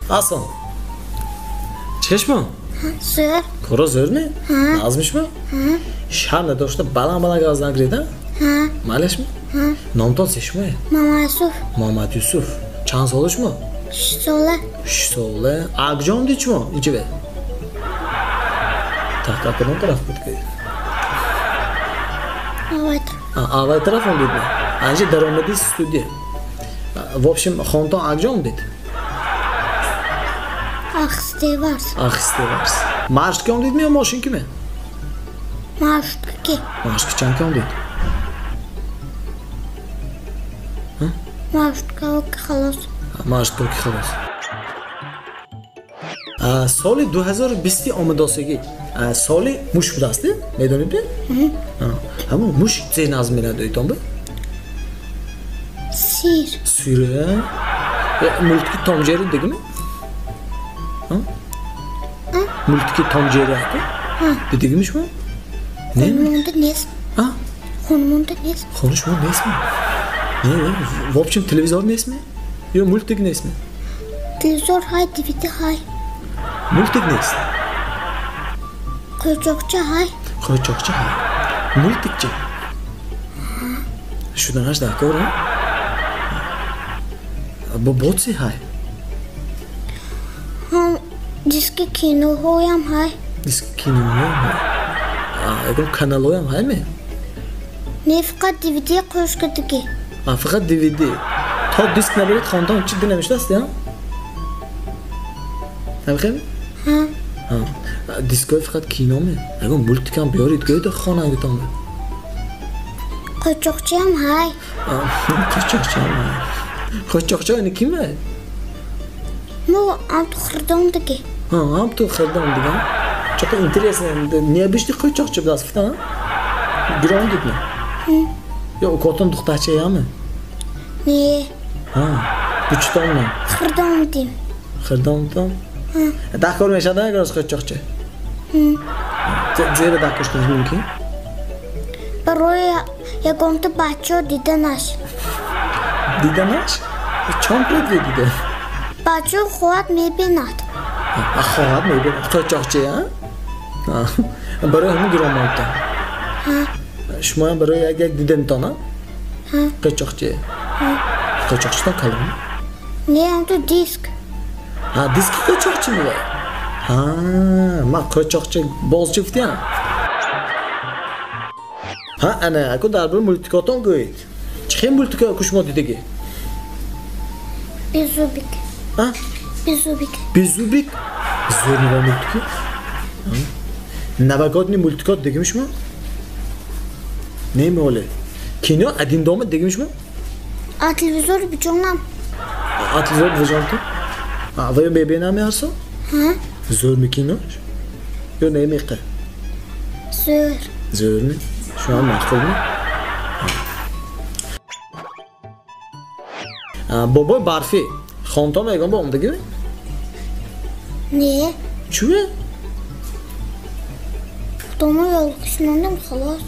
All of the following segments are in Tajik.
Ason. Chiqishmi? Zo'r. Ko'ra zo'rmi? Nazmishmi? Sharni doshda baland gazdan kiradi. Malashmi? Nomton seshmi? Mamad Yusuf. Chand solishmi? 3 so'la. 3 so'la. Agjon dichmi? Ichiga. Taqapidan taraf ketdi. Avay taraf он dedi. Anji daromadi studiya. В общем, Xonton Agjon dedi. Axstevars. Marshga on dedimi yo mashinkimi? Marshki. Marshkichanga on dedi. Marshka xolos. Marshka xolos. Соли 2020 омадосиги. Соли муш будасти? Медонидӣ? Ҳамон муш зе назм мераду итон ба? Сир. Сира? Мультики Томҷери дегими? Мультики Томҷери аҳту? Дидигими шумо? Хонумонда нест. Хонумонда нест. Хонушмо нестми? В общем, телевизор нестми? Ё мультик нестми? Телевизор ҳай, DVD ҳай. Мультик нест. Qo'ychoqcha hay. Мультикчи. Шудан аш дакор, бо боци hay. Диски киноҳоям hay. Диски киноҳоям hay. Ягон каналҳоям haymi? Не фақат DVD qo'yishga degi. Faqat DVD. То диск наберед Xonton чи динамиштаст, я? Намхем? Дискои фақат киноме. Ягон мультикам биёрид гӯйда хонагитон. Qo'ychoqchayam hay. Qo'ychoqcha ини киме? Ну, амту хирдон degi. Амту хирдон degi. Чоқа интересно. Не бишти qo'ychoqcha бидасфта? Гирон дидми? Ё котон духтачаями? Не. Бучтонми? Хирдон дим. Хирдонтон? Дакор мешад агар qo'ychoqcha. Зеро дакор qilish mumkin. Барои ягонта бачаҳо диданаш. Диданаш? Чон предвидида? Бачаҳо хоҳад мебинад. Хоҳад мебинад? Qo'ychoqcha, а? Барои ҳамин гирон монта. Шумоям барои як дидантон, а? Qo'ychoqcha. Qo'ychoqchadan kalon? Не, амту диск. Диски qo'ychoqcha mi? Ман qo'ychoqcha bozchi гуфтам. Ana, aku дар бораи мультикотон гӯед. Чӣ хел мультика шумо дидеги? Беззубик. Беззубик? Зӯр нива мультики? Навагодни мультикот дегими шумо? Немоле. Кино один дома дегими шумо? А телевизор биҷонам. А телевизор биҷонам? Ва ё мебинами ҳарсо? Зӯрми кинош? Ё немеқа? Зӯрми? Шумо мақулми? Бобои барфи Xonton мегон ба омдаги? Не. Чӯе? Худомо ёлка шинондам халос.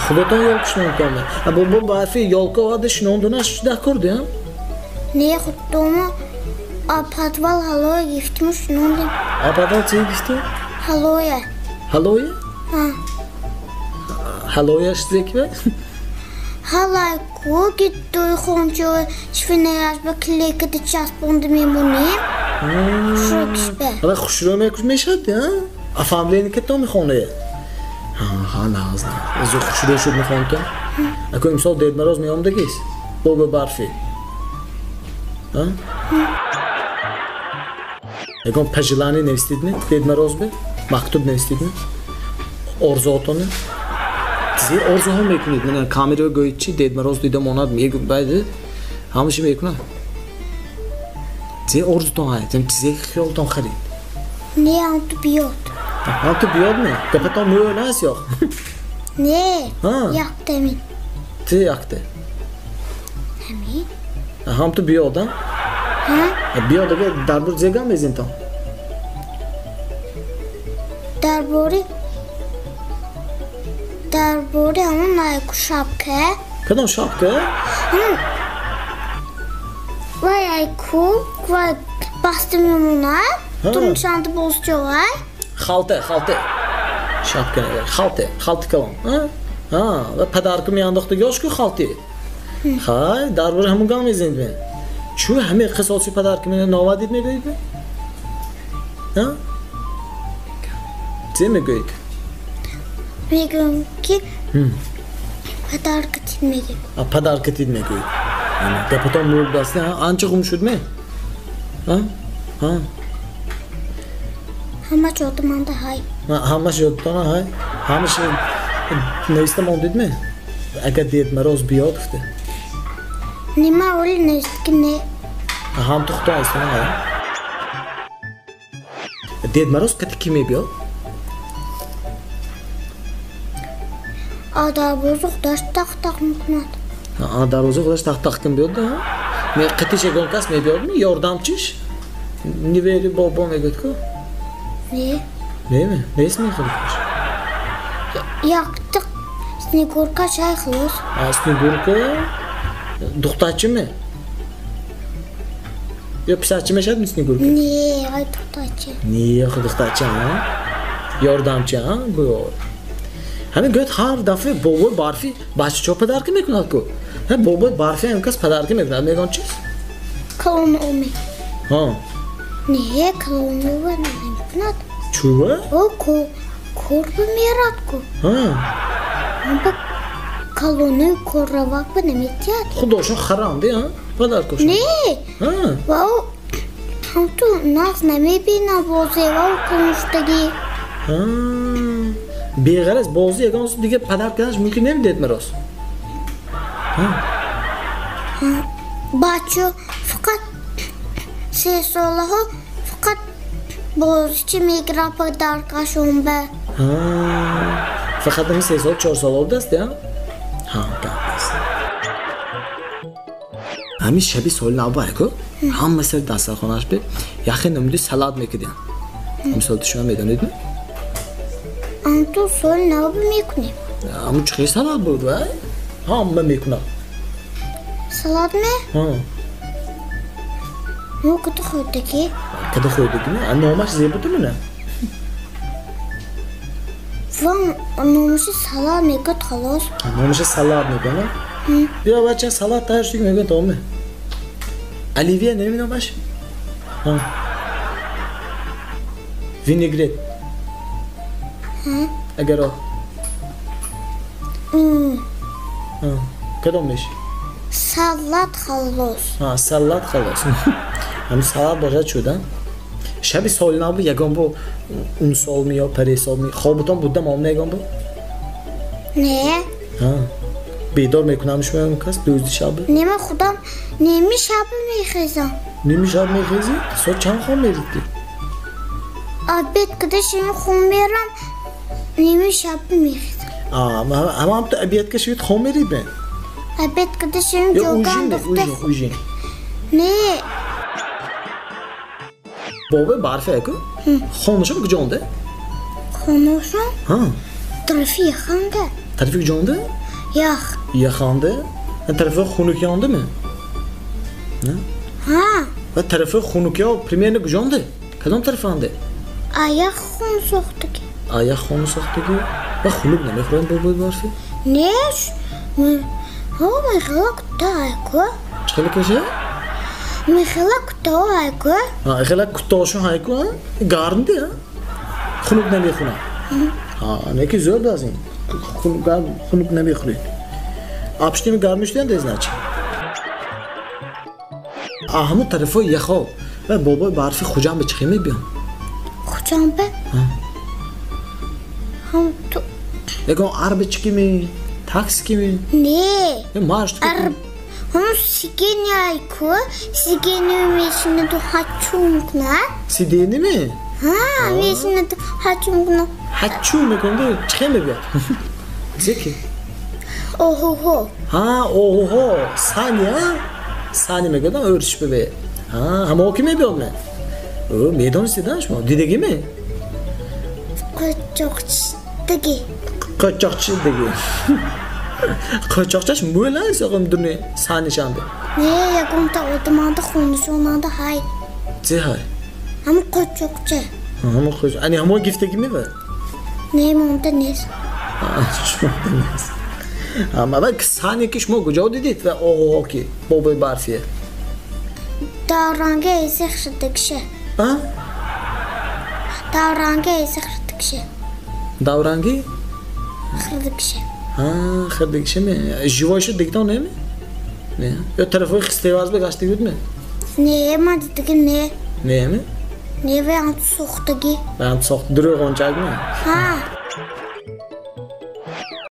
Худотон ёлка шинондам. Бобои барфи ёлка оварда шинондунаш дакорди, а? Не, худомо подвал ҳалоя гифтиму шинондем. Подвал чӣ гифтӣ? Ҳалоя. Ҳалоя? Ҳалояш зеква? Ҳалайку гиддои хончои швинаяш ба клейкада часпонда мемонем. Хушро кишбе. Ҳала хушро мешад, а? Фамилияни кето мехоне? Назна. Зо хушро шуд мехонта? Аку имсол Дед Мороз меомдагис? Бобои барфи. Ягон пожелание навистидми? Дед Мороз бе? Мактуб навистидми? Орзуотони? Зе орзуҳо мекунед. Мана камераи гӯед чи Дед Мороз дида монад мегӯ байде ҳамаша мекунад. Зе орзутон ҳаст, зе хиёлтон харид. Не, амту биёд. Амту биёдми? Гапатон мӯё наст ё? Не, якта мин. Ти якта? Ҳамин. Амту биёд, а? Биёд ага дар бораи зе гап мезинтон? Дар бораи ҳамон найку шапка. Кадом шапка? Vay ku, vay bastım yumuna. Ha. Turun şantı bozcu vay. Xalta. Shapkani, xalta kalam. Ha, va padarkim yandiqda yoshku xalti. Hay, darvor hamon gamezindmi? Shu hamma qisotchi padarkimni novat etmaydi. Ha? Cemi go'yk. Megun ki padarka tilmedi. A padarka etmay go'yk. Ana kapitan murdasi ancha g'umshudmi? Ha? Hamma çoğdumanda hay. Hamma yotdan hay. Hamma şey neistamon dedmi? Agar Ded Moroz biyodifti. Nima öyle ne ki ne? Ham to'xtaysan ha. Ded Moroz qati kim biyod? Ada bozuk daş tak muknat. Ha, darvoza xudosh taq kim biyodda ha? Men qaticha gonkas me biyodmi? Yordamchish? Niveli bobo me gotku? Ne? Neymi? Ne ismi qilibmish? Yaktık. Snegurka çay kılır. Snegurka duxtachimi? Yo pisachimi yashadimi Snegurka? Ne? Ay tutaçı. Niye duxtachi ha? Yordamchi ha? Bu. Hani göt har dafe bobo barfi baş çok padarki mekunat ko. Ha bobo barfi emkas padarki mekunat megon çiz. Kalın olmayı. Ha. Ne? Kalın olmayı ne muknat? Çuva? O korbu merat ko. Ha. Bak kalonu korra bak bu ne mityat? Xudoshun xaramdi ha? Padarko. Ne? Ha. Wow. Hantu nas ne mi bina boze wow konuştagi. Ha. Beg'araz bozi yagonsi degan padarkalash mumkin emas Ded Moroz. Ha. Bacho fakat ses olahu fakat bozchi migra padarkashum be. Ha. Faqat men sezol 4 sal oldi-sta ha. Ha, gapsiz. Hamish shabi solna bayko. Hammasi dasturxonash be. Yaqin umdi salat mekidi. Misol tushunmadingizmi? Antu sol ne yapayım? Ama çıkıyor salat bu ha? Hamma mekuna. Salat mı? Ha. Ne kadar koydaki? Kada koyduk mu? Normal zebutu mu ne? Van nomusu salat mı kat halos? Normal salat mı bana? Bir avaça salat taştık mı kat olma? Olivia ne mi baş? Ha. Vinegret. Agar o. Ha. Kadonmuş. Salat halos. Ha, salat xalos. Ham salat boja chudan. Shabi solna bu yagon bu un solmi yo pare solmi. Xobuton budam olmagan bu. Ne? Ha. Bedor mekunamش میام کس دوزدی شب. Neme kudam nemi şabı mı xezan? نمیشه میخیزی؟ سو چند خون میریدی؟ Abet kıdaşını kumberam nemi şabı mı xezan? اما هم تو ابیت که شوید خون میرید بین؟ Abet kıdaşını یا jogan اوژینه doktor. اوژین Ne? بابا برفه اکو؟ خونشم کجانده؟ Konuşun ها trafiği yakanda. طرفی کجانده؟ Yak. یخانده؟ طرف خونوکیانده می؟ نه؟ Ha. و طرف خونوکیا پریمیر کجانده؟ کدام طرف آنده؟ Ayak konu soktu ki. آیا خونو ساخته که؟ و خونوک نمیخورن بابا برفه؟ Ne? O mıhılak da ayku. چخیلی کشه؟ Mıhılak da ayku. خیلی کتاشو های که گارنده ها؟ خونوک نمیخورن نه که زور بازین خونوک نمیخورن آبشتی می گارمشتین دیز نچه همون طرف های یخو و بابا برفی خوجم به چخیمه بیان Kucağım be. Ham tu. یکان عرب چکی می تاکس کی می Ne? مارش تو Ham sigeni ayku. Sigeni meşine tu haçumkna. سیدینی می Ha meşine tu haçumkna. حچو میکنده چخیمه بیاد زکی Ohoho. Ha oho saniye saniye میگردن örüş bebeği ha ama o kime biyor mu o meydan isteden şu didegi mi Kaçakçıdaki. kaçakçı degi Kaçakçaş mı böyle sakın durne sahne şambe. Ne yakın ta otomanda konuşuyorlar da hay. Cihay. Ama kaçakça. Ama koş. Hani ama gifte kimi var? Ne monta ne? Şu ama bak sahne ki şmo gucav dedi ve o ki bobo barfiye. Davrange ise xırdıkşı. Ha? Davrange ise xırdıkşı. Davrangi? Xırdıkşı. Ha, xırdık şey mi? Jivoşu dikton ne mi? Ne? Yo tarafı xistevaz be gaçtı güdme. Ne madidigi ne? Ne mi? Ne ve antı soğuttagi. Ben sok duruyor konçak mı? Ha.